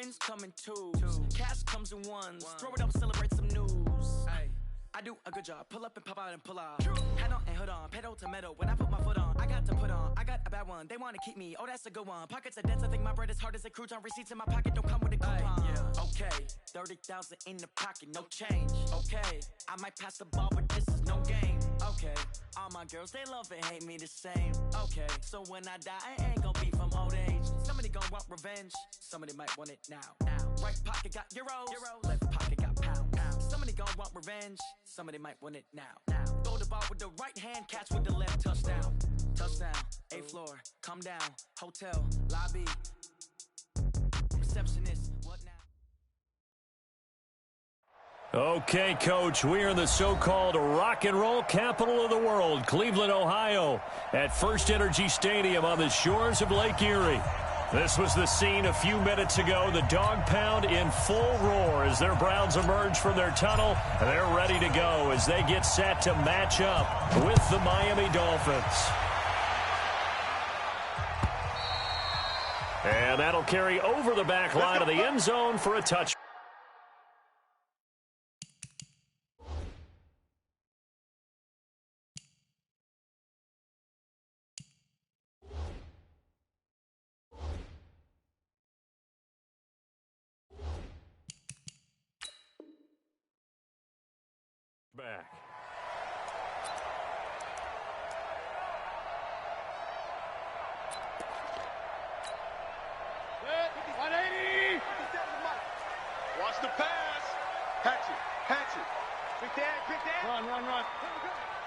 Friends come in twos. Cash comes in ones. Throw it up, celebrate some news. Ay. I do a good job. Pull up and pop out and pull out. Head on and hood on. Pedal to metal. When I put my foot on, I got to put on. I got a bad one. They want to keep me. Oh, that's a good one. Pockets are dense. I think my bread is hard as a crouton. Receipts in my pocket don't come with a coupon. Yeah. Okay. 30,000 in the pocket. No change. Okay. I might pass the ball, but this is no game. Okay. All my girls, they love and hate me the same. Okay. So when I die, I ain't gonna be from old age. Somebody gonna want revenge. Somebody might want it now. Right pocket got euros. Left pocket got pounds. Somebody gonna want revenge. Somebody might want it now. Throw the ball with the right hand, catch with the left. Touchdown. Touchdown. 8th floor. Come down. Hotel. Lobby. Receptionist. What now? Okay, Coach, we are in the so-called rock and roll capital of the world, Cleveland, Ohio, at First Energy Stadium on the shores of Lake Erie. This was the scene a few minutes ago. The dog pound in full roar as their Browns emerge from their tunnel. They're ready to go as they get set to match up with the Miami Dolphins. And that'll carry over the back line of the end zone for a touchdown. Back. Set, 180. Watch the pass. Hatchet. Quick that. Run.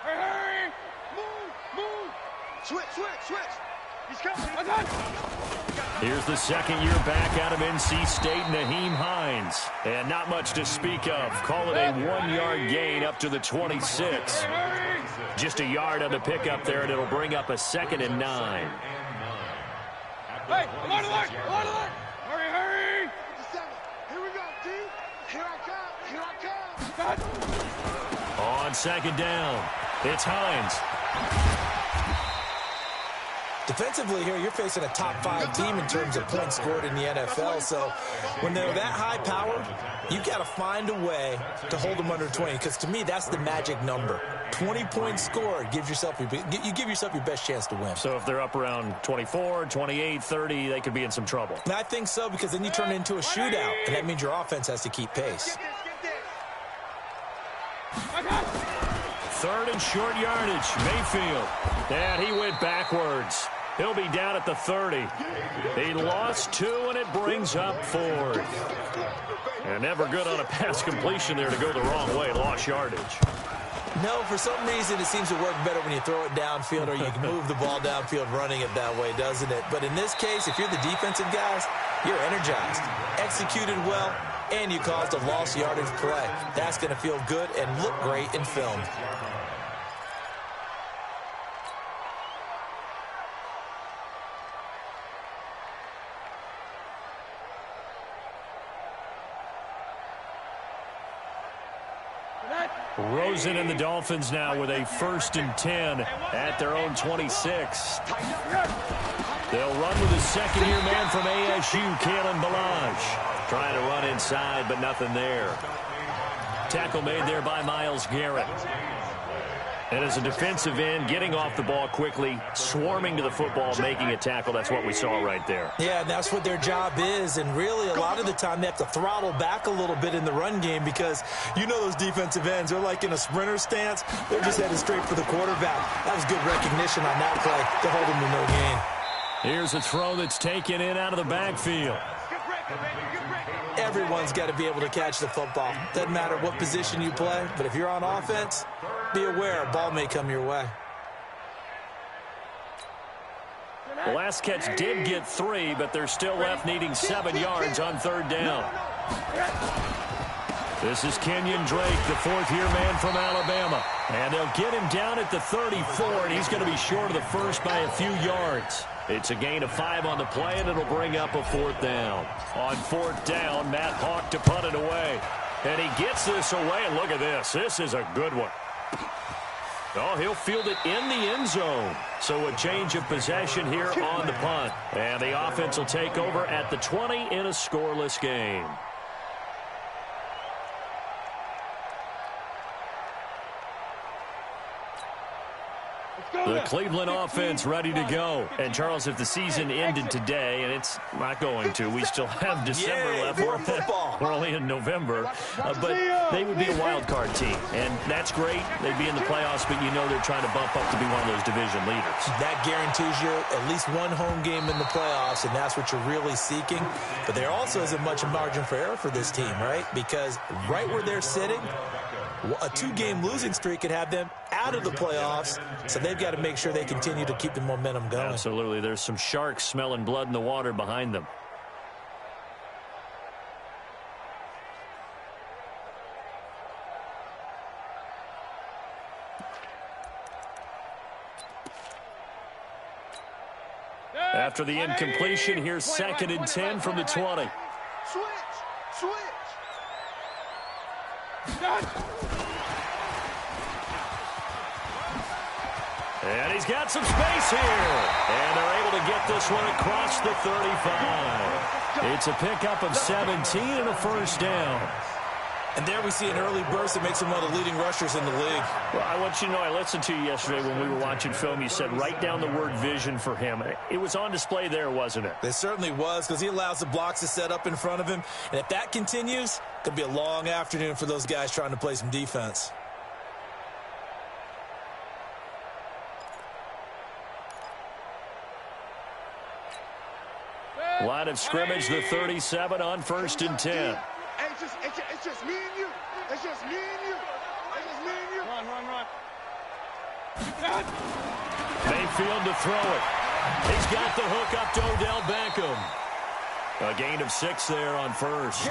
Hurry. Move. Switch. He's coming. Here's the second year back out of NC State, Nyheim Hines. And not much to speak of. Call it a 1-yard gain up to the 26. Just a yard on the pickup there, and it'll bring up a 2nd and 9. Hey, alert. Hurry. Here we go, D. Here I come. On 2nd down, it's Hines. Defensively here, you're facing a top-5 team in terms of points scored in the NFL. So when they're that high power, you got to find a way to hold them under 20. Because to me, that's the magic number. 20 points scored, you give yourself your best chance to win. So if they're up around 24, 28, 30, they could be in some trouble. And I think so, because then you turn it into a shootout, and that means your offense has to keep pace. 3rd and short yardage, Mayfield. And he went backwards. He'll be down at the 30. He lost 2, and it brings up 4th. And never good on a pass completion there to go the wrong way. Lost yardage. No, for some reason it seems to work better when you throw it downfield or you can move the ball downfield running it that way, doesn't it? But in this case, if you're the defensive guys, you're energized, executed well, and you caused a lost yardage play. That's going to feel good and look great in film. Rosen and the Dolphins now with a 1st and 10 at their own 26. They'll run with a second-year man from ASU, Kalen Ballage. Trying to run inside, but nothing there. Tackle made there by Myles Garrett. And as a defensive end, getting off the ball quickly, swarming to the football, making a tackle, that's what we saw right there. Yeah, and that's what their job is. And really, a lot of the time, they have to throttle back a little bit in the run game because you know those defensive ends, they're like in a sprinter stance. They're just headed straight for the quarterback. That was good recognition on that play to hold them to no gain. Here's a throw that's taken in out of the backfield. Everyone's got to be able to catch the football. Doesn't matter what position you play, but if you're on offense, be aware a ball may come your way. The last catch did get 3, but they're still left needing 7 yards on 3rd down. This is Kenyon Drake, the 4th-year man from Alabama. And they'll get him down at the 34, and he's going to be short of the first by a few yards. It's a gain of 5 on the play, and it'll bring up a 4th down. On 4th down, Matt Hawk to punt it away. And he gets this away, and look at this. This is a good one. Oh, he'll field it in the end zone. So a change of possession here on the punt. And the offense will take over at the 20 in a scoreless game. The Cleveland offense ready to go. And, Charles, if the season ended today, and it's not going to, we still have December left. We're only in November. But they would be a wild card team. And that's great. They'd be in the playoffs, but you know they're trying to bump up to be one of those division leaders. That guarantees you at least one home game in the playoffs, and that's what you're really seeking. But there also isn't much margin for error for this team, right? Because right where they're sitting, a two-game losing streak could have them out of the playoffs, so they've got to make sure they continue to keep the momentum going. Absolutely. There's some sharks smelling blood in the water behind them. After the incompletion, here's 2nd and 10 from the 20. Switch. And he's got some space here. And they're able to get this one across the 35. It's a pickup of 17 and a first down. And there we see an early burst that makes him one of the leading rushers in the league. Well, I want you to know, I listened to you yesterday when we were watching film. You said write down the word vision for him. It was on display there, wasn't it? It certainly was, because he allows the blocks to set up in front of him. And if that continues, it could be a long afternoon for those guys trying to play some defense. Line of scrimmage, the 37 on 1st and 10. It's just me and you. It's just me and you. It's just me and you. Run. Mayfield to throw it. He's got the hook up to Odell Beckham. A gain of 6 there on first.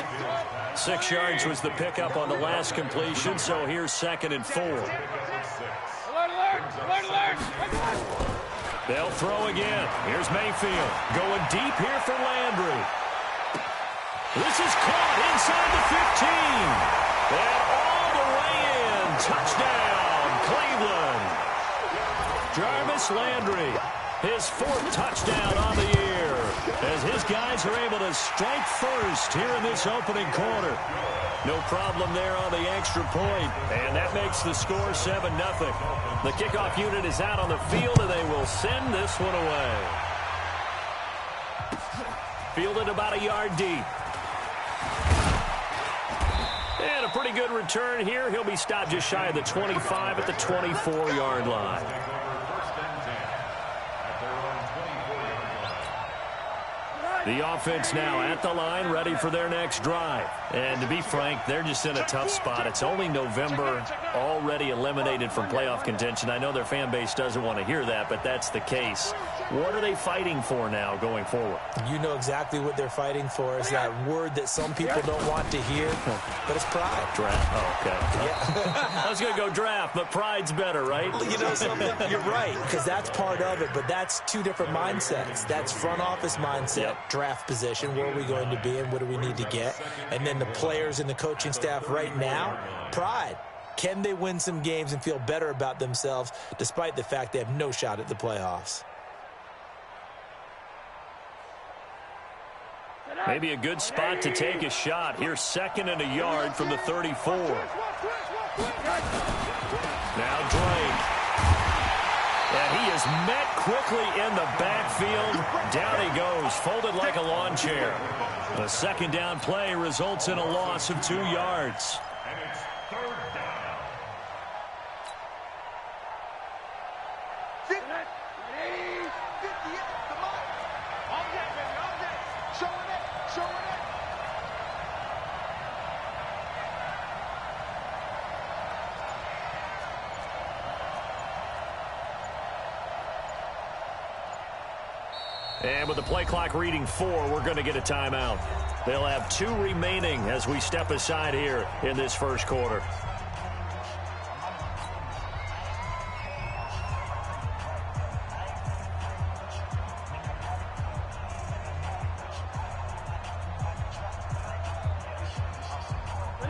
6 yards was the pickup on the last completion, so here's 2nd and 4. Alert. They'll throw again. Here's Mayfield. Going deep here for Landry. This is caught inside the 15. And all the way in. Touchdown, Cleveland. Jarvis Landry, his 4th touchdown on the year, as his guys are able to strike first here in this opening quarter. No problem there on the extra point, and that makes the score 7-0. The kickoff unit is out on the field, and they will send this one away. Fielded about a yard deep. And a pretty good return here. He'll be stopped just shy of the 25 at the 24-yard line. The offense now at the line, ready for their next drive. And to be frank, they're just in a tough spot. It's only November, already eliminated from playoff contention. I know their fan base doesn't want to hear that, but that's the case. What are they fighting for now going forward? You know exactly what they're fighting for. Is that word that some people don't want to hear, but it's pride. Draft. Oh, okay. Yeah. I was going to go draft, but pride's better, right? You know something? You're right, because that's part of it, but that's two different mindsets. That's front office mindset, draft position, where are we going to be and what do we need to get? And then the players and the coaching staff right now, pride. Can they win some games and feel better about themselves despite the fact they have no shot at the playoffs? Maybe a good spot to take a shot. Here's 2nd and a yard from the 34. Now Drake. And he is met quickly in the backfield. Down he goes, folded like a lawn chair. The 2nd down play results in a loss of 2 yards. And it's 3rd down. 50, 58, come on. All day, baby, all day. Showing it. And with the play clock reading 4, we're going to get a timeout. They'll have 2 remaining as we step aside here in this first quarter.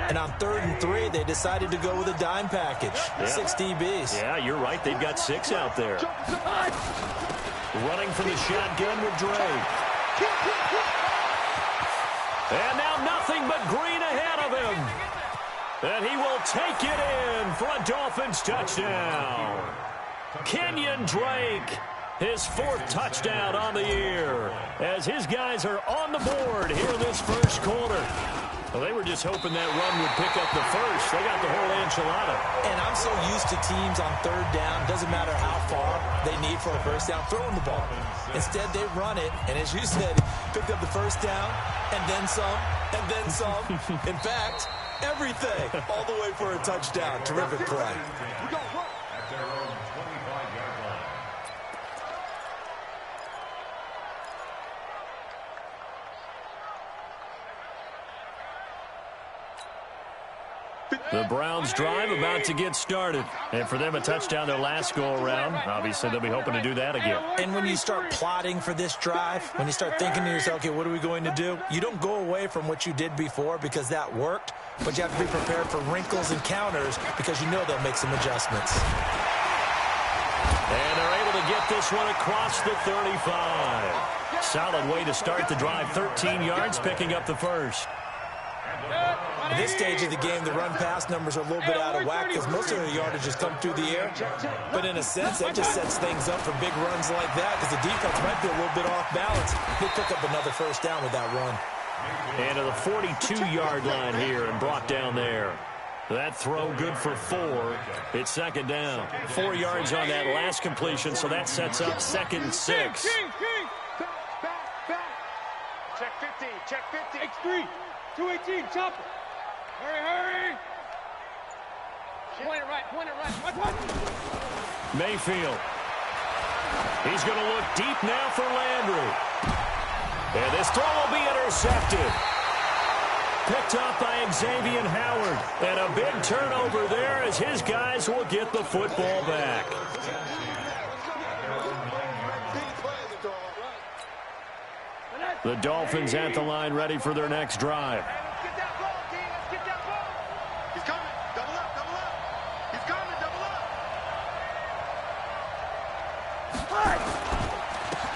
And on 3rd and 3, they decided to go with a dime package. Yeah. 6 DBs. Yeah, you're right. They've got 6 out there. Running from the shotgun with Drake. And now nothing but green ahead of him. And he will take it in for a Dolphins touchdown. Kenyon Drake, his 4th touchdown on the year, as his guys are on the board here in this first quarter. Well, they were just hoping that run would pick up the first. They got the whole enchilada. And I'm so used to teams on 3rd down, doesn't matter how far they need for a first down, throwing the ball. Instead, they run it, and as you said, picked up the first down, and then some, and then some. In fact, everything, all the way for a touchdown. Terrific play. The Browns drive about to get started. And for them, a touchdown their last go-around. Obviously, they'll be hoping to do that again. And when you start plotting for this drive, when you start thinking to yourself, okay, what are we going to do? You don't go away from what you did before because that worked, but you have to be prepared for wrinkles and counters because you know they'll make some adjustments. And they're able to get this one across the 35. Solid way to start the drive. 13 yards, picking up the first. At this stage of the game, the run-pass numbers are a little bit out of whack because most of their yardage has come through the air. But in a sense, that just sets things up for big runs like that because the defense might be a little bit off balance. They pick up another first down with that run. And to the 42-yard line here and brought down there. That throw good for 4. It's 2nd down. 4 yards on that last completion, so that sets up 2nd and 6. Check 50, check 50. X3, 218, chopper. Hurry. Point it right. Watch. Mayfield. He's going to look deep now for Landry. And this throw will be intercepted. Picked up by Xavier Howard. And a big turnover there as his guys will get the football back. The Dolphins at the line ready for their next drive. Let's get that ball, King. Let's get that ball. He's coming. Double up. He's coming. Double up.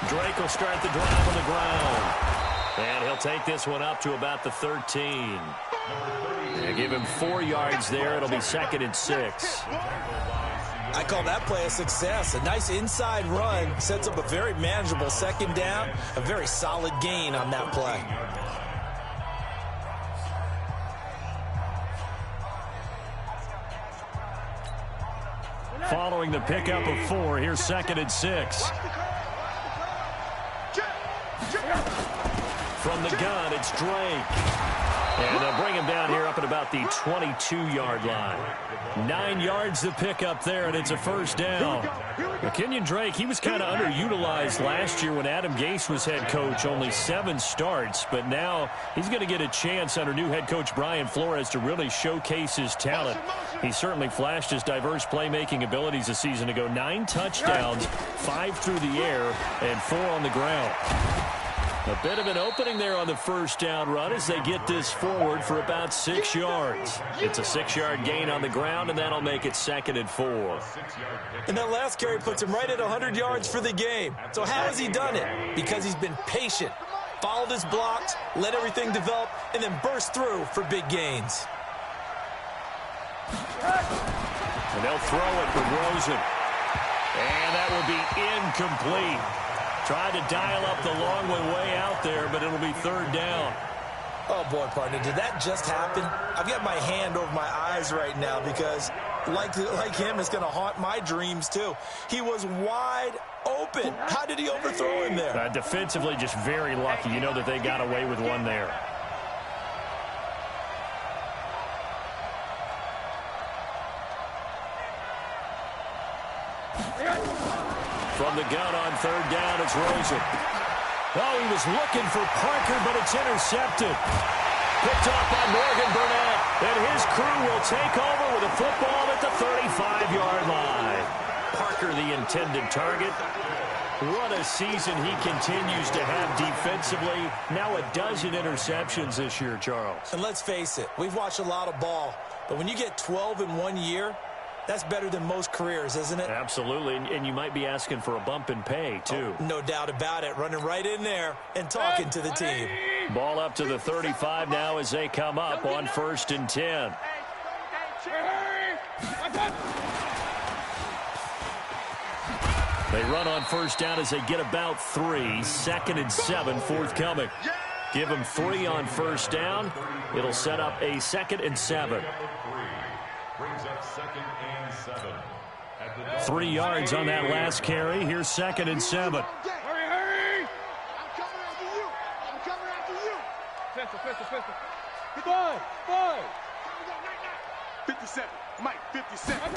Drake will start the drive on the ground. And he'll take this one up to about the 13. They give him 4 yards there. It'll be 2nd and 6. I call that play a success. A nice inside run sets up a very manageable 2nd down. A very solid gain on that play. Following the pickup of 4, here's 2nd and 6. From the gun, it's Drake. And they'll bring him down here up at about the 22-yard line. 9 yards to pick up there, and it's a first down. Kenyon Drake, he was kind of underutilized last year when Adam Gase was head coach. Only 7 starts, but now he's going to get a chance under new head coach Brian Flores to really showcase his talent. He certainly flashed his diverse playmaking abilities a season ago. 9 touchdowns, 5 through the air, and 4 on the ground. A bit of an opening there on the first down run as they get this forward for about 6 yards. It's a 6-yard gain on the ground, and that'll make it 2nd and 4. And that last carry puts him right at 100 yards for the game. So how has he done it? Because he's been patient, followed his blocks, let everything develop, and then burst through for big gains. And they'll throw it for Rosen. And that will be incomplete. Tried to dial up the long way out there, but it'll be 3rd down. Oh, boy, partner, did that just happen? I've got my hand over my eyes right now because, like him, it's going to haunt my dreams, too. He was wide open. How did he overthrow him there? Defensively, just very lucky. You know that they got away with one there. From the gun on 3rd down, it's Rosen. Oh, he was looking for Parker, but it's intercepted. Picked off by Morgan Burnett. And his crew will take over with a football at the 35-yard line. Parker, the intended target. What a season he continues to have defensively. Now 12 interceptions this year, Charles. And let's face it, we've watched a lot of ball. But when you get 12 in 1 year, that's better than most careers, isn't it? Absolutely, and you might be asking for a bump in pay, too. Oh, no doubt about it. Running right in there and talking to the team. Ball up to the 35 now as they come up on 1st and 10. They run on 1st down as they get about 3. 2nd and 7 forthcoming. Give them 3 on 1st down. It'll set up a 2nd and 7. 3 yards on that last carry. Here's 2nd and 7. Hurry! I'm coming after you. I'm coming after you. Pistol. 5. 57. Mike, 57.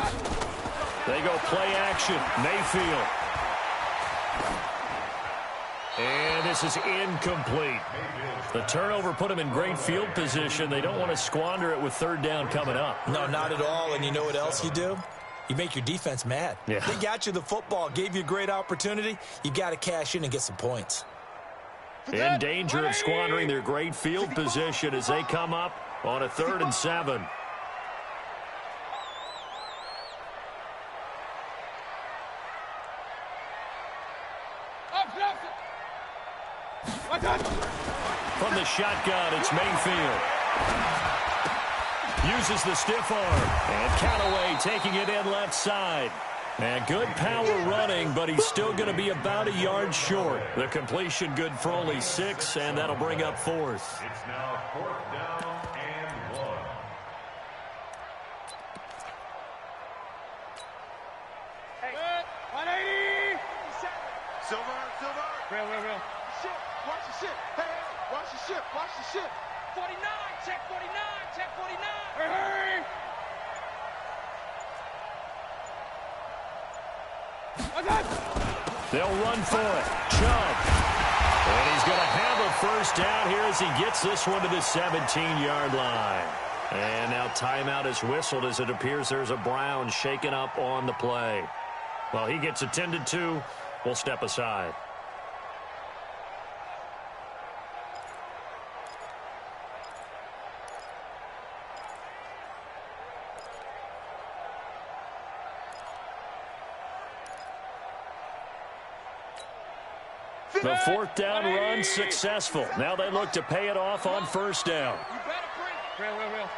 They go play action. Mayfield. And this is incomplete. The turnover put them in great field position. They don't want to squander it with 3rd down coming up. No, not at all. And you know what else you do? You make your defense mad. Yeah. They got you the football, gave you a great opportunity. You got to cash in and get some points. In danger of squandering their great field position as they come up on a 3rd and 7. From the shotgun, it's Mayfield. Uses the stiff arm. And Callaway taking it in left side. And good power running, but he's still going to be about a yard short. The completion good for only 6, and that'll bring up 4th. It's now 4th down and 1. Hey, 180. Silver. Real. Shit. Watch the shit. Hey, watch the shit. 49. Check 49. Hurry! They'll run for it. Chubb. And he's going to have a 1st down here as he gets this one to the 17-yard line. And now timeout is whistled as it appears there's a Brown shaken up on the play. Well, he gets attended to. We'll step aside. The 4th down run successful. Now they look to pay it off on 1st down. You better bring it. Real.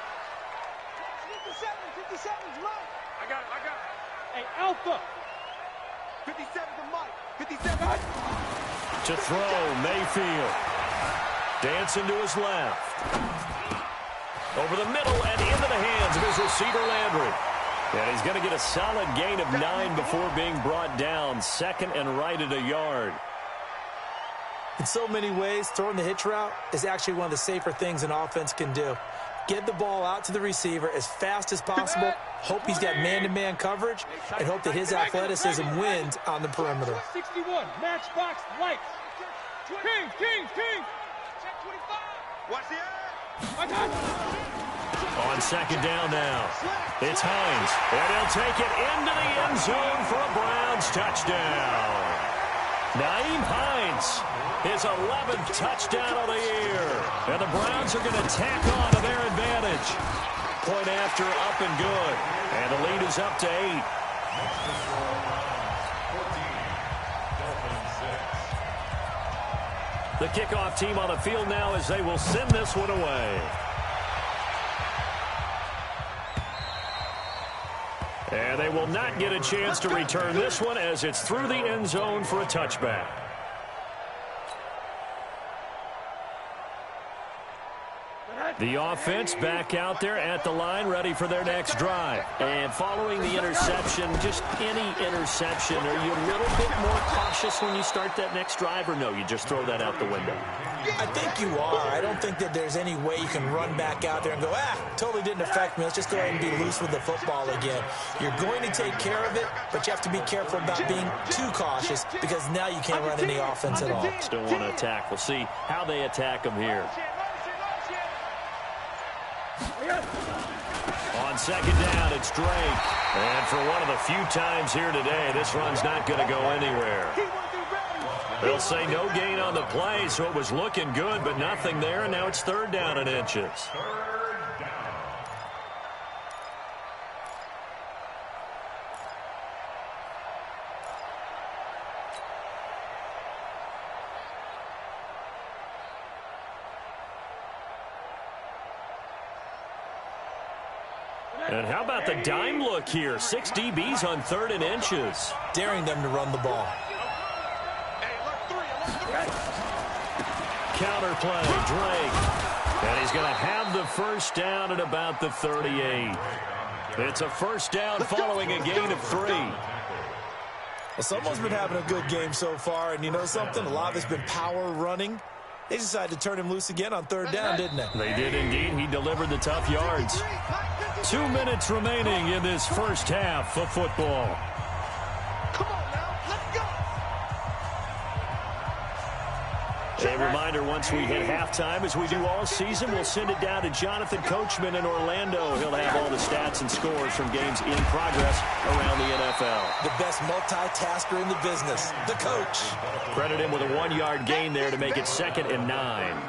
57's Mike. I got it. Hey, Alpha. 57 to Mike. 57. To throw, Mayfield. Dancing to his left. Over the middle and into the hands of his receiver, Landry. And he's going to get a solid gain of 9 before being brought down. 2nd and right at a yard. In so many ways, throwing the hitch route is actually one of the safer things an offense can do. Get the ball out to the receiver as fast as possible, hope he's got man-to-man coverage, and hope that his athleticism wins on the perimeter. 61, matchbox lights. King. Check 25. Watch the eye. On 2nd down now, it's Hines. And he'll take it into the end zone for a Browns touchdown. Nyheim Hines, his 11th touchdown of the year. And the Browns are going to tack on to their advantage. Point after, up and good. And the lead is up to 8. The kickoff team on the field now as they will send this one away. And they will not get a chance to return this one as it's through the end zone for a touchback. The offense back out there at the line, ready for their next drive. And following the interception, just any interception, are you a little bit more cautious when you start that next drive, or no, you just throw that out the window? I think you are. I don't think that there's any way you can run back out there and go, totally didn't affect me. Let's just go ahead and be loose with the football again. You're going to take care of it, but you have to be careful about being too cautious because now you can't run any offense at all. Still want to attack. We'll see how they attack them here. On 2nd down, it's Drake. And for one of the few times here today, this run's not going to go anywhere. They'll say no gain on the play, so it was looking good, but nothing there, and now it's 3rd down and inches. And how about the dime look here? 6 DBs on 3rd and inches. Daring them to run the ball. Counter play, Drake. And he's going to have the 1st down at about the 38. It's a 1st down following a gain of 3. Well, someone's been having a good game so far, and you know something? A lot of it's been power running. They decided to turn him loose again on 3rd down, didn't they? They did indeed. He delivered the tough yards. 2 minutes remaining in this first half of football. Come on now, let's go. A reminder, once we hit halftime, as we do all season, we'll send it down to Jonathan Coachman in Orlando. He'll have all the stats and scores from games in progress around the NFL. The best multitasker in the business, the coach. Credit him with a 1-yard gain there to make it 2nd and 9.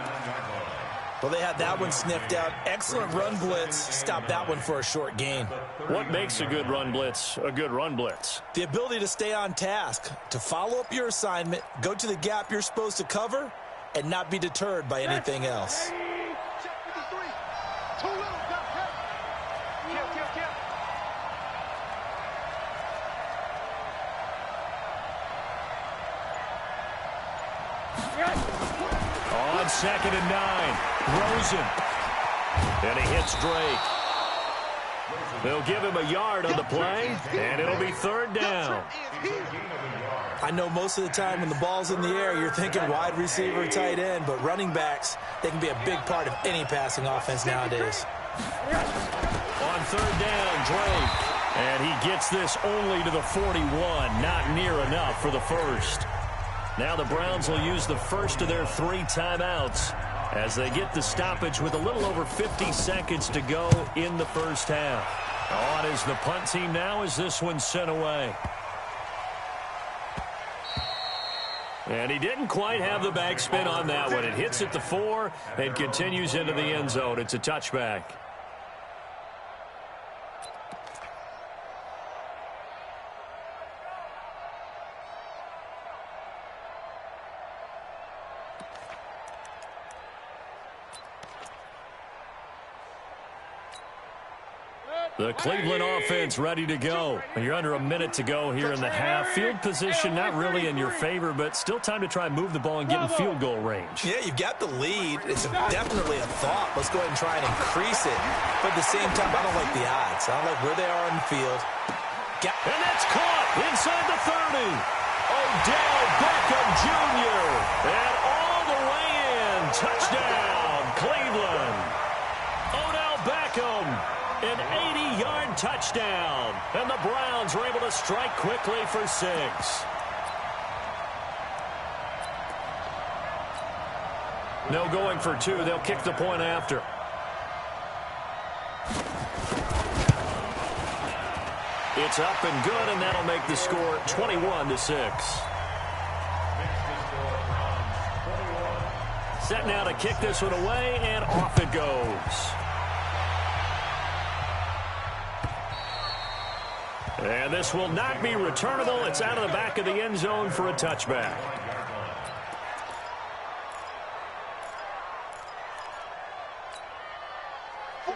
Well, they had that one sniffed out. Excellent run blitz. Stop that one for a short gain. What makes a good run blitz a good run blitz? The ability to stay on task, to follow up your assignment, go to the gap you're supposed to cover, and not be deterred by anything else. Check with the 3. Too little, kill. On 2nd and 9, Rosen. And he hits Drake. They'll give him a yard on the play, and it'll be 3rd down. I know most of the time when the ball's in the air, you're thinking wide receiver, tight end, but running backs, they can be a big part of any passing offense nowadays. On 3rd down, Drake. And he gets this only to the 41, not near enough for the 1st. Now the Browns will use the 1st of their 3 timeouts as they get the stoppage with a little over 50 seconds to go in the first half. On is the punt team now as this one's sent away. And he didn't quite have the backspin on that one. It hits at the 4 and continues into the end zone. It's a touchback. The Cleveland offense ready to go. You're under a minute to go here in the half. Field position not really in your favor, but still time to try and move the ball and get in field goal range. Yeah, you've got the lead. It's definitely a thought. Let's go ahead and try and increase it. But at the same time, I don't like the odds. I don't like where they are on the field. And that's caught inside the 30. Odell Beckham Jr. And all the way in. Touchdown, Cleveland. Odell Beckham. An 80-yard touchdown. And the Browns are able to strike quickly for 6. No going for 2. They'll kick the point after. It's up and good, and that'll make the score 21-6. Set now to kick this one away, and off it goes. And this will not be returnable. It's out of the back of the end zone for a touchback.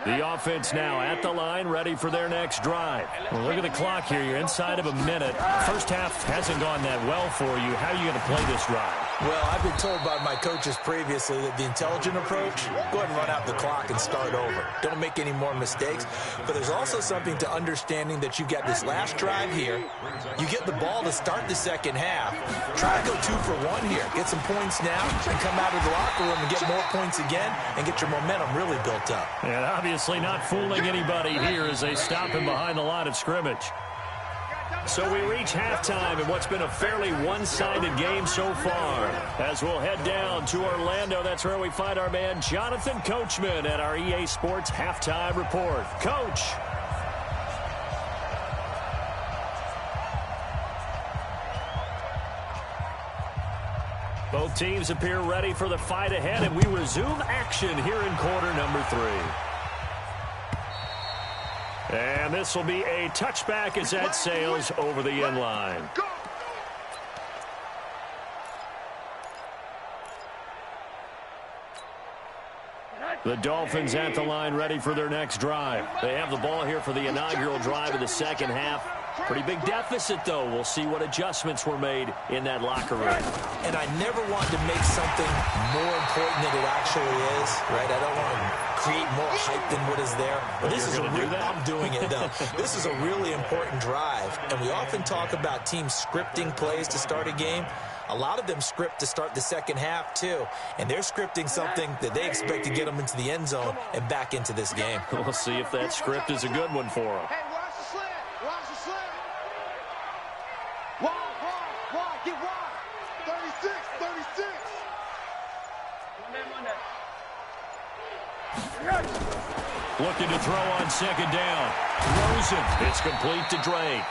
The offense now at the line, ready for their next drive. Well, look at the clock here. You're inside of a minute. First half hasn't gone that well for you. How are you going to play this drive? Well, I've been told by my coaches previously that the intelligent approach, go ahead and run out the clock and start over. Don't make any more mistakes. But there's also something to understanding that you've got this last drive here. You get the ball to start the second half. Try to go 2 for 1 here. Get some points now and come out of the locker room and get more points again and get your momentum really built up. And obviously not fooling anybody here as they stop him behind the line of scrimmage. So we reach halftime in what's been a fairly one-sided game so far. As we'll head down to Orlando, that's where we find our man Jonathan Coachman at our EA Sports Halftime Report. Coach. Both teams appear ready for the fight ahead, and we resume action here in quarter number 3. And this will be a touchback as that sails over the end line. The Dolphins at the line ready for their next drive. They have the ball here for the inaugural drive of the second half. Pretty big deficit, though. We'll see what adjustments were made in that locker room. And I never want to make something more important than it actually is, right? I don't want to create more hype than what is there. But this is I'm doing it, though. This is a really important drive. And we often talk about teams scripting plays to start a game. A lot of them script to start the second half, too. And they're scripting something that they expect to get them into the end zone and back into this game. We'll see if that script is a good one for them. Hey, watch the slant. Watch the slant. Wide, get wide. 36. Looking to throw on second down. Throws it. It's complete to Drake.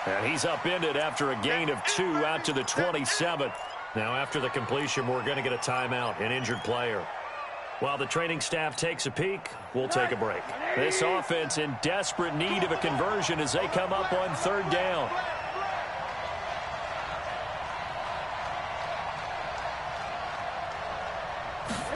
And he's upended after a gain of 2 out to the 27. Now, after the completion, we're going to get a timeout, an injured player. While the training staff takes a peek, we'll take a break. This offense in desperate need of a conversion as they come up on third down.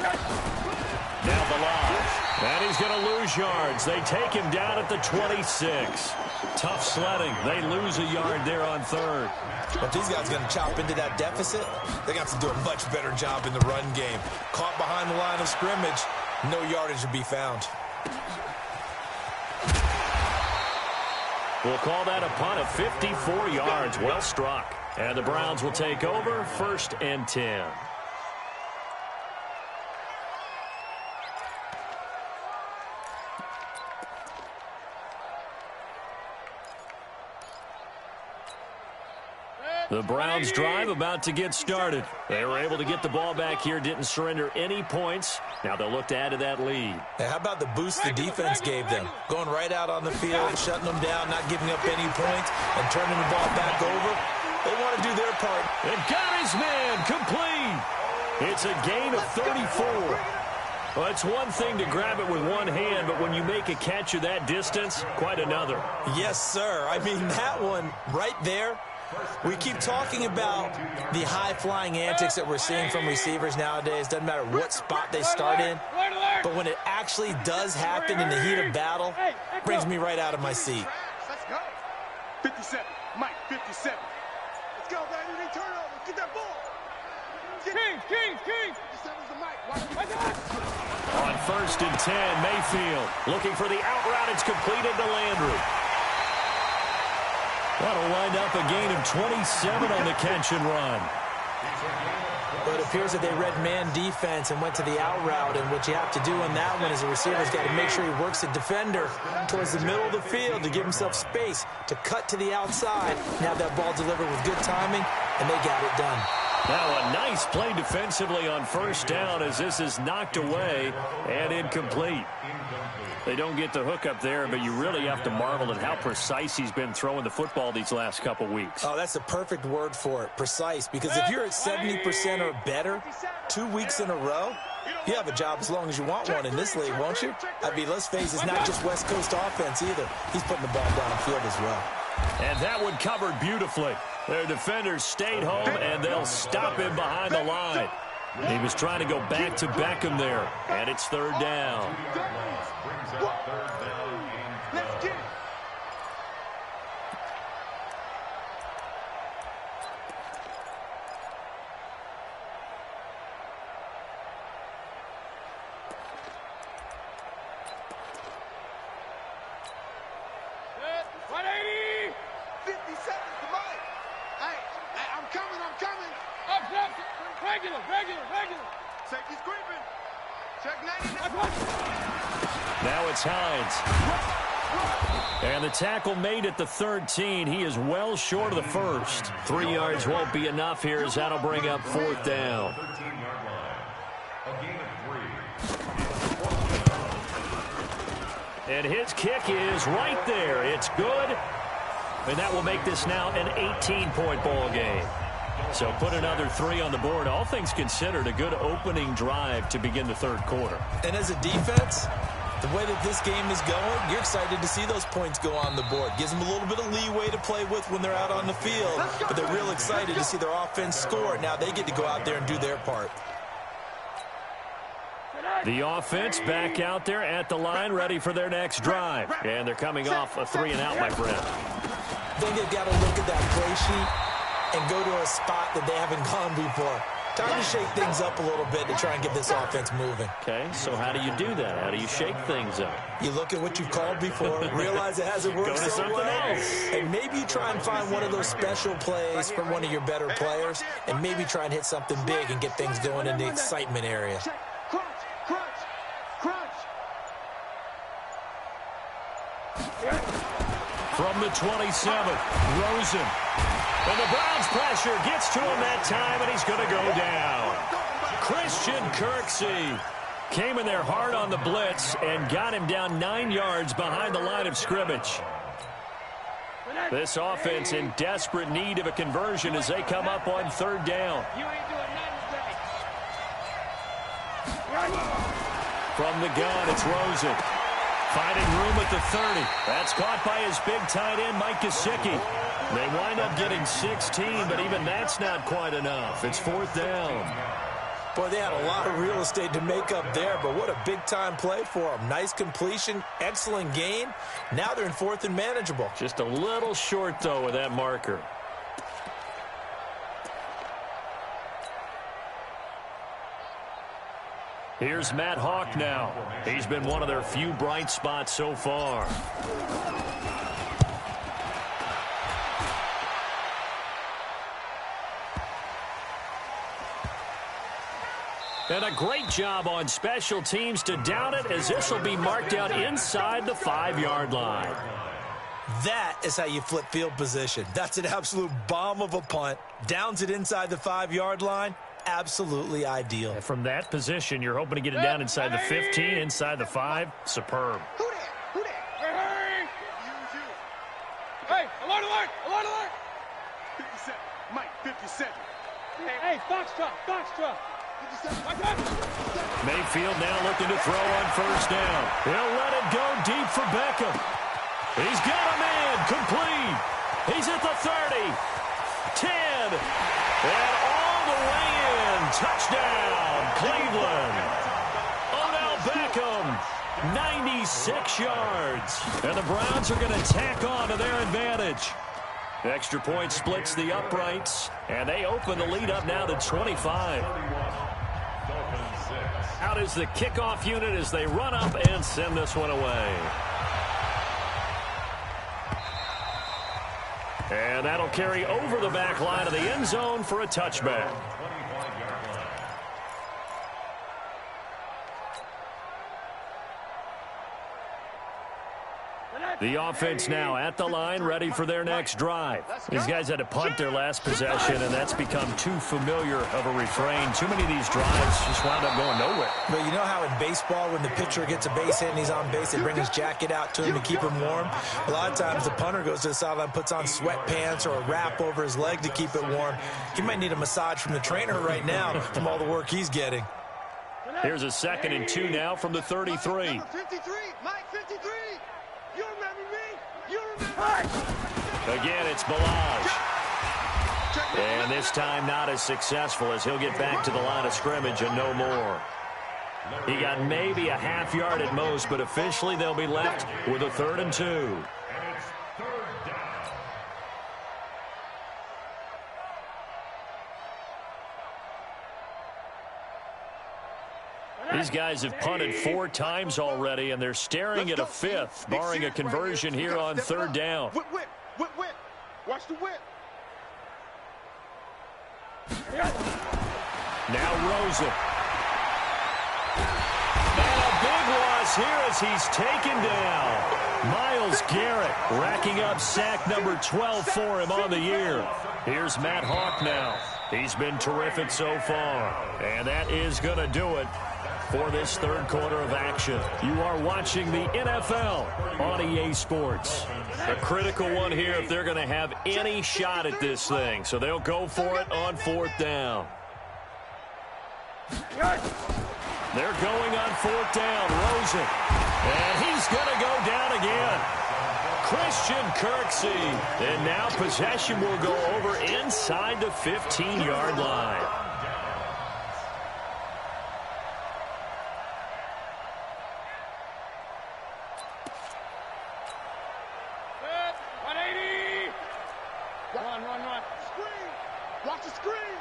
Now Balaj. And he's going to lose yards. They take him down at the 26. Tough sledding. They lose a yard there on third. But these guys are going to chop into that deficit. They got to do a much better job in the run game. Caught behind the line of scrimmage, no yardage to be found. We'll call that a punt of 54 yards. Well struck. And the Browns will take over 1st and 10. The Browns drive about to get started. They were able to get the ball back here, didn't surrender any points. Now they'll look to add to that lead. Hey, how about the boost the defense gave them? Going right out on the field, shutting them down, not giving up any points, and turning the ball back over. They want to do their part. And got his man complete. It's a gain of 34. Well, it's one thing to grab it with one hand, but when you make a catch of that distance, quite another. Yes, sir. I mean, that one right there. We keep talking about the high-flying antics that we're seeing from receivers nowadays. Doesn't matter what spot they start in. But when it actually does happen in the heat of battle, it brings me right out of my seat. Let's go. 57. Mike, 57. Let's go, baby. They turn over. Get that ball. King. 57's the Mike. On 1st and 10, Mayfield looking for the out route. It's completed to Landry. That'll wind up a gain of 27 on the catch and run. Well, it appears that they read man defense and went to the out route, and what you have to do on that one is the receiver's got to make sure he works the defender towards the middle of the field to give himself space to cut to the outside and have that ball delivered with good timing, and they got it done. Now a nice play defensively on 1st down as this is knocked away and incomplete. They don't get the hook up there, but you really have to marvel at how precise he's been throwing the football these last couple weeks. Oh, that's the perfect word for it, precise, because if you're at 70% or better 2 weeks in a row, you have a job as long as you want one in this league, won't you? I mean, let's face it, it's not just West Coast offense either. He's putting the ball downfield as well. And that one covered beautifully. Their defenders stayed home, and they'll stop him behind the line. He was trying to go back to Beckham there, and it's 3rd down. Let's get it. Regular. Safety's creeping. Check 99. Now it's Hines. And the tackle made at the 13. He is well short of the first. 3 yards won't be enough here as that'll bring up 4th down. 13-yard line. A gain of 3. And his kick is right there. It's good. And that will make this now an 18-point ball game. So put another 3 on the board. All things considered, a good opening drive to begin the third quarter. And as a defense, the way that this game is going, you're excited to see those points go on the board. Gives them a little bit of leeway to play with when they're out on the field. But they're real excited to see their offense score. Now they get to go out there and do their part. The offense back out there at the line, ready for their next drive. And they're coming off a 3-and-out, my friend. I think they've got to look at that play sheet and go to a spot that they haven't gone before. Time to shake things up a little bit to try and get this offense moving. Okay, so how do you do that? How do you shake things up? You look at what you've called before, realize it hasn't worked so well, and maybe you try and find one of those special plays from one of your better players, and maybe try and hit something big and get things going in the excitement area. From the 27th, Rosen. And the Browns pressure gets to him that time, and he's going to go down. Christian Kirksey came in there hard on the blitz and got him down 9 yards behind the line of scrimmage. This offense in desperate need of a conversion as they come up on 3rd down. From the gun, it's Rosen. Finding room at the 30. That's caught by his big tight end, Mike Gesicki. They wind up getting 16, but even that's not quite enough. It's 4th down. Boy, they had a lot of real estate to make up there, but what a big-time play for them. Nice completion, excellent gain. Now they're in 4th and manageable. Just a little short, though, with that marker. Here's Matt Hawk now. He's been one of their few bright spots so far. And a great job on special teams to down it, as this will be marked out inside the 5-yard line. That is how you flip field position. That's an absolute bomb of a punt. Downs it inside the 5-yard line. Absolutely ideal. And from that position, you're hoping to get it down inside the 15, inside the 5. Superb. Who that? Hey, alert, alert, alert, alert. 57, Mike, 57. Hey, Foxtrot. Mayfield now looking to throw on 1st down. He'll let it go deep for Beckham. He's got a man complete. He's at the 30, 10, and all the way in. Touchdown, Cleveland. Odell Beckham, 96 yards. And the Browns are going to tack on to their advantage. Extra point splits the uprights, and they open the lead up now to 25. Out is the kickoff unit as they run up and send this one away. And that'll carry over the back line of the end zone for a touchback. The offense now at the line, ready for their next drive. These guys had to punt their last possession, and that's become too familiar of a refrain. Too many of these drives just wound up going nowhere. But you know how in baseball, when the pitcher gets a base hit and he's on base, they bring his jacket out to him to keep him warm? A lot of times the punter goes to the sideline, puts on sweatpants or a wrap over his leg to keep it warm. He might need a massage from the trainer right now from all the work he's getting. Here's a 2nd and 2 now from the 33. 53, Mike, 53. You remember me? You remember? Again, it's Balaj. And this time not as successful, as he'll get back to the line of scrimmage and no more. He got maybe a half yard at most, but officially they'll be left with a 3rd and 2. These guys have punted 4 times already, and they're staring at a 5th, barring a conversion here on 3rd down. Whip. Watch the whip. Now Rosen. And a big loss here as he's taken down. Myles Garrett racking up sack number 12 for him on the year. Here's Matt Hawk now. He's been terrific so far, and that is going to do it for this third quarter of action. You are watching the NFL on EA Sports. A critical one here if they're going to have any shot at this thing. So they'll go for it on fourth down. They're going on fourth down. Rosen. And he's going to go down again. Christian Kirksey. And now possession will go over inside the 15-yard line. Run. Screen. Watch the screen.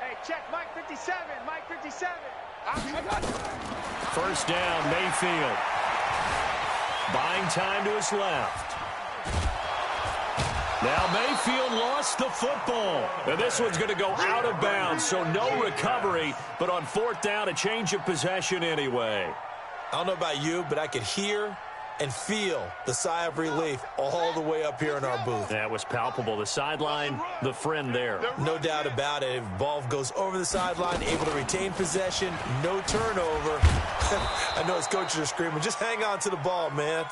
Hey, check Mike 57. Mike 57. First down, Mayfield. Buying time to his left. Now Mayfield lost the football. And this one's going to go out of bounds, so no recovery. But on fourth down, a change of possession anyway. I don't know about you, but I could hear and feel the sigh of relief all the way up here in our booth. That was palpable. The sideline, the friend there. No doubt about it. If ball goes over the sideline, able to retain possession, no turnover. I know his coaches are screaming, just hang on to the ball, man.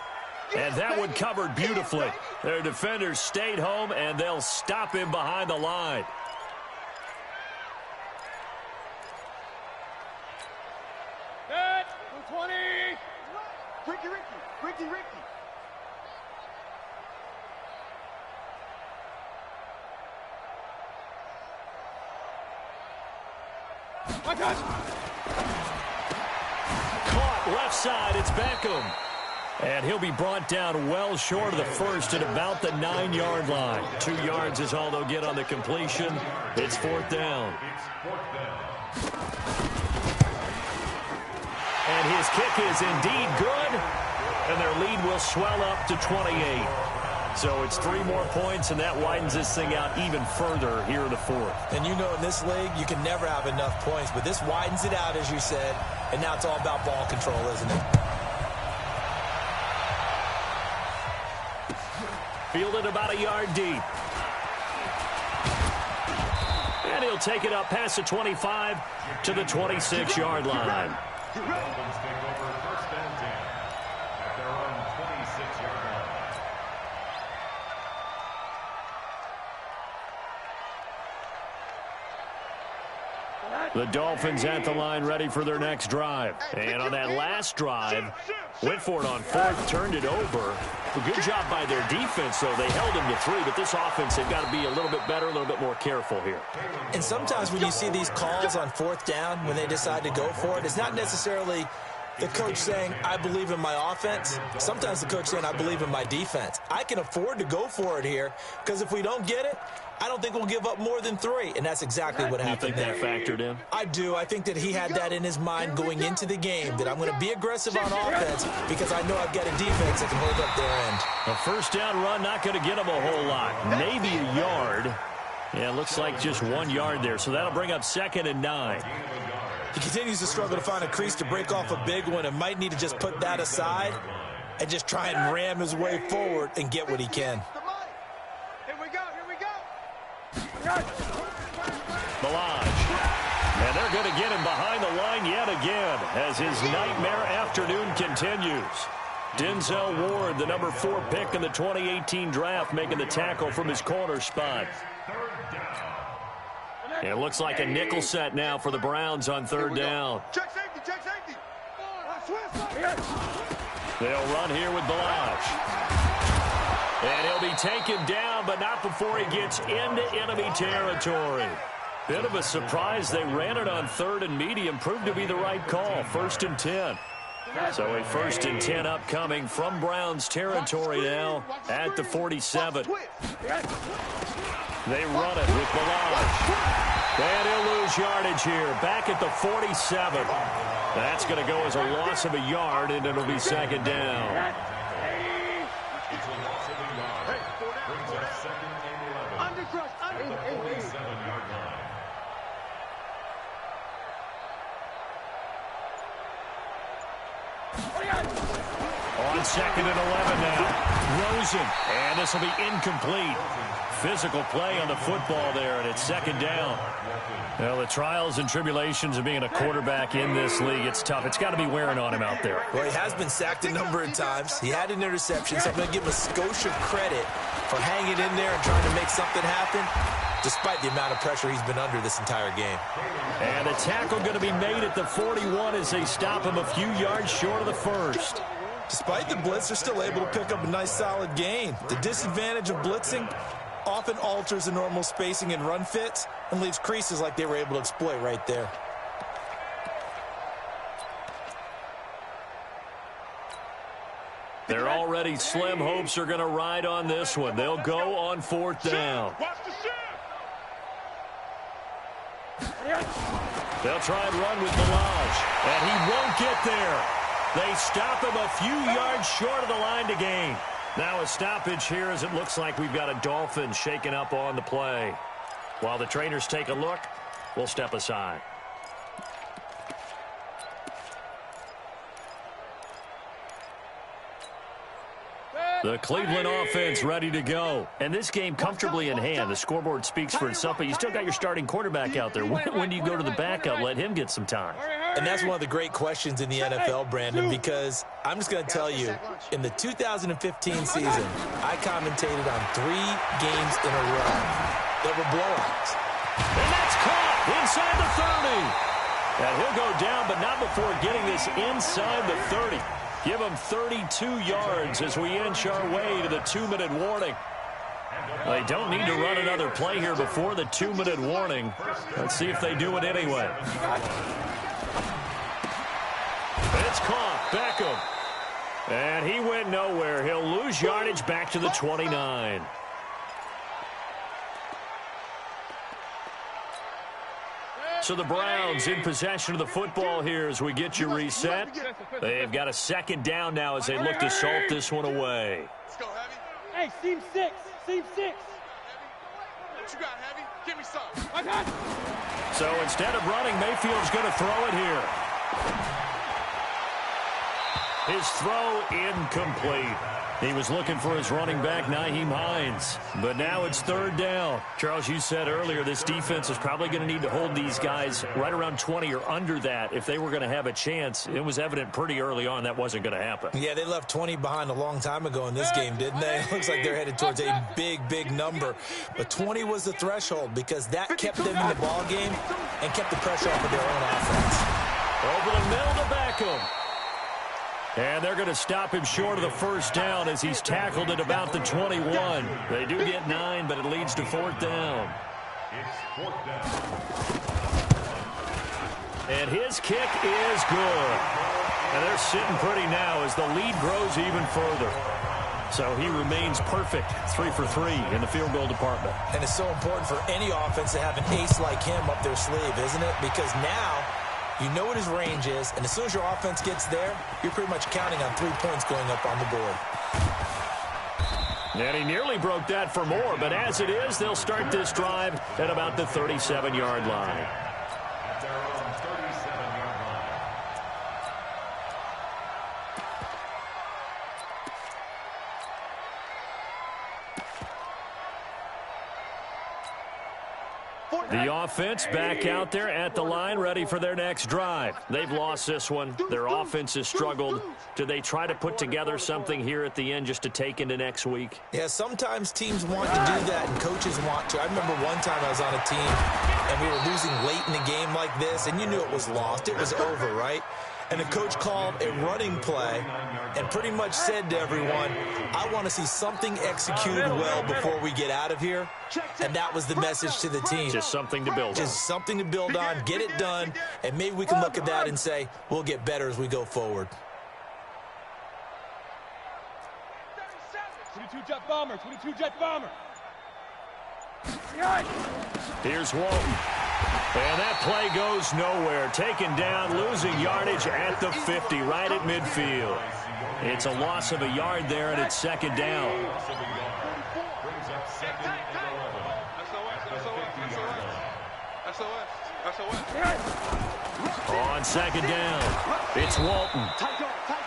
And that one covered beautifully. Their defenders stayed home, and they'll stop him behind the line. Good. 20. Ricky. My God. Caught left side. It's Beckham. And he'll be brought down well short of the first at about the 9-yard line. 2 yards is all they'll get on the completion. It's fourth down. And his kick is indeed good. And their lead will swell up to 28. So it's 3 more points, and that widens this thing out even further here in the fourth. And you know in this league, you can never have enough points. But this widens it out, as you said. And now it's all about ball control, isn't it? Fielded about a yard deep. And he'll take it up past the 25 to the 26-yard line. Dolphins take over first and 10 at their own 26-yard line. The Dolphins at the line ready for their next drive. And on that last drive, went for it on fourth, turned it over. A good job by their defense, though. They held him to 3, but this offense, they've got to be a little bit better, a little bit more careful here. And sometimes when you see these calls on fourth down, when they decide to go for it, it's not necessarily the coach saying, I believe in my offense. Sometimes the coach saying, I believe in my defense. I can afford to go for it here, because if we don't get it, I don't think we'll give up more than 3, and that's exactly what happened there. You think that factored in? I do. I think that he had that in his mind going into the game, that I'm going to be aggressive on offense because I know I've got a defense that can hold up their end. A first down run, not going to get him a whole lot. Maybe a yard. Yeah, it looks like just 1 yard there, so that'll bring up 2nd and 9. He continues to struggle to find a crease to break off a big one and might need to just put that aside and just try and ram his way forward and get what he can. Here we go. Balaj. And they're going to get him behind the line yet again as his nightmare afternoon continues. Denzel Ward, the number 4 pick in the 2018 draft, making the tackle from his corner spot. And it looks like a nickel set now for the Browns on third down. Check safety. They'll run here with Balaj. And he'll be taken down, but not before he gets into enemy territory. Bit of a surprise. They ran it on 3rd and medium. Proved to be the right call. 1st and 10. So a 1st and 10 upcoming from Browns territory now at the 47. They run it with Balaj. And he'll lose yardage here. Back at the 47. That's going to go as a loss of a yard, and it'll be 2nd down. It's a loss of a yard. Brings up 2nd and 11 at the 47-yard line. On 2nd and 11 now. Rosen. And this will be incomplete. Physical play on the football there, and it's 2nd down. Well, the trials and tribulations of being a quarterback in this league, it's tough. It's got to be wearing on him out there. Well, he has been sacked a number of times. He had an interception, so I'm going to give him a Scotia credit for hanging in there and trying to make something happen, despite the amount of pressure he's been under this entire game. And a tackle going to be made at the 41 as they stop him a few yards short of the first. Despite the blitz, they're still able to pick up a nice, solid gain. The disadvantage of blitzing often alters the normal spacing and run fits and leaves creases like they were able to exploit right there. They're already slim hopes are going to ride on this one. They'll go on 4th down. Watch the shift. They'll try and run with Balaj, and he won't get there. They stop him a few yards short of the line to gain. Now a stoppage here as it looks like we've got a Dolphin shaken up on the play. While the trainers take a look, we'll step aside. The Cleveland offense ready to go. And this game comfortably in hand. The scoreboard speaks for itself, but you still got your starting quarterback out there. When do you go to the backup? Let him get some time. And that's one of the great questions in the NFL, Brandon, because I'm just going to tell you, in the 2015 season, I commentated on 3 games in a row that were blowouts. And that's caught inside the 30. And he'll go down, but not before getting this inside the 30. Give him 32 yards as we inch our way to the 2-minute warning. They don't need to run another play here before the 2-minute warning. Let's see if they do it anyway. It's caught. Beckham. And he went nowhere. He'll lose yardage back to the 29. So the Browns in possession of the football here as we get you reset. They've got a 2nd down now as they look to salt this one away. Let's go, Heavy. Hey, seam 6. Seam 6. What you got, Heavy? Give me some. I got. So instead of running, Mayfield's going to throw it here. His throw incomplete. He was looking for his running back, Nyheim Hines. But now it's 3rd down. Charles, you said earlier this defense is probably going to need to hold these guys right around 20 or under that if they were going to have a chance. It was evident pretty early on that wasn't going to happen. Yeah, they left 20 behind a long time ago in this game, didn't they? It looks like they're headed towards a big, big number. But 20 was the threshold because that kept them in the ball game and kept the pressure off of their own offense. Over the middle to Beckham. And they're going to stop him short of the 1st down as he's tackled at about the 21. They do get 9, but it leads to 4th down. It's 4th down. And his kick is good. And they're sitting pretty now as the lead grows even further. So he remains perfect, 3 for 3 in the field goal department. And it's so important for any offense to have an ace like him up their sleeve, isn't it? Because now you know what his range is, and as soon as your offense gets there, you're pretty much counting on 3 points going up on the board. And he nearly broke that for more, but as it is, they'll start this drive at about the 37-yard line. At their own 37-yard line. The offense back out there at the line, ready for their next drive. They've lost this one. Their offense has struggled. Do they try to put together something here at the end just to take into next week? Yeah, sometimes teams want to do that and coaches want to. I remember one time I was on a team and we were losing late in the game like this, and you knew it was lost. It was over, right? And the coach called a running play and pretty much said to everyone, I want to see something executed well before we get out of here. And that was the message to the team. Just something to build on. Just something to build on, get it done, and maybe we can look at that and say, we'll get better as we go forward. 22 jet bomber, 22 jet bomber. Here's Walton. And that play goes nowhere. Taken down, losing yardage at the 50, right at midfield. It's a loss of a yard there, and it's 2nd down. Brings up 2nd and 11. SOS. On second down, it's Walton.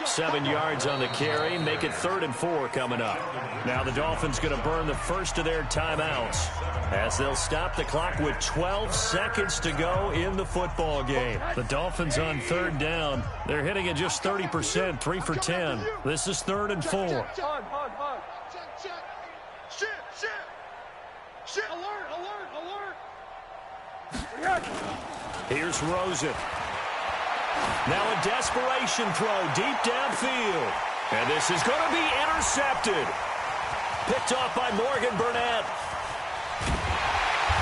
7 yards on the carry, make it 3rd and 4 coming up. Now the Dolphins going to burn the first of their timeouts as they'll stop the clock with 12 seconds to go in the football game. The Dolphins on 3rd down. They're hitting at just 30%, 3 for 10. This is 3rd and 4. Hard. Shit. Alert. Here's Rosen. Now a desperation throw deep downfield. And this is going to be intercepted. Picked off by Morgan Burnett.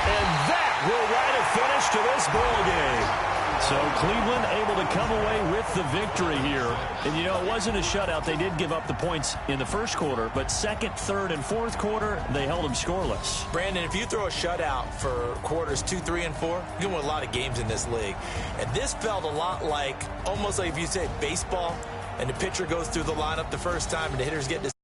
And that will write a finish to this ball game. So Cleveland able to come away with the victory here. And, you know, it wasn't a shutout. They did give up the points in the first quarter, but second, third, and fourth quarter, they held them scoreless. Brandon, if you throw a shutout for quarters 2, 3, and 4, you're going to win a lot of games in this league. And this felt a lot like, almost like if you say baseball, and the pitcher goes through the lineup the first time, and the hitters get to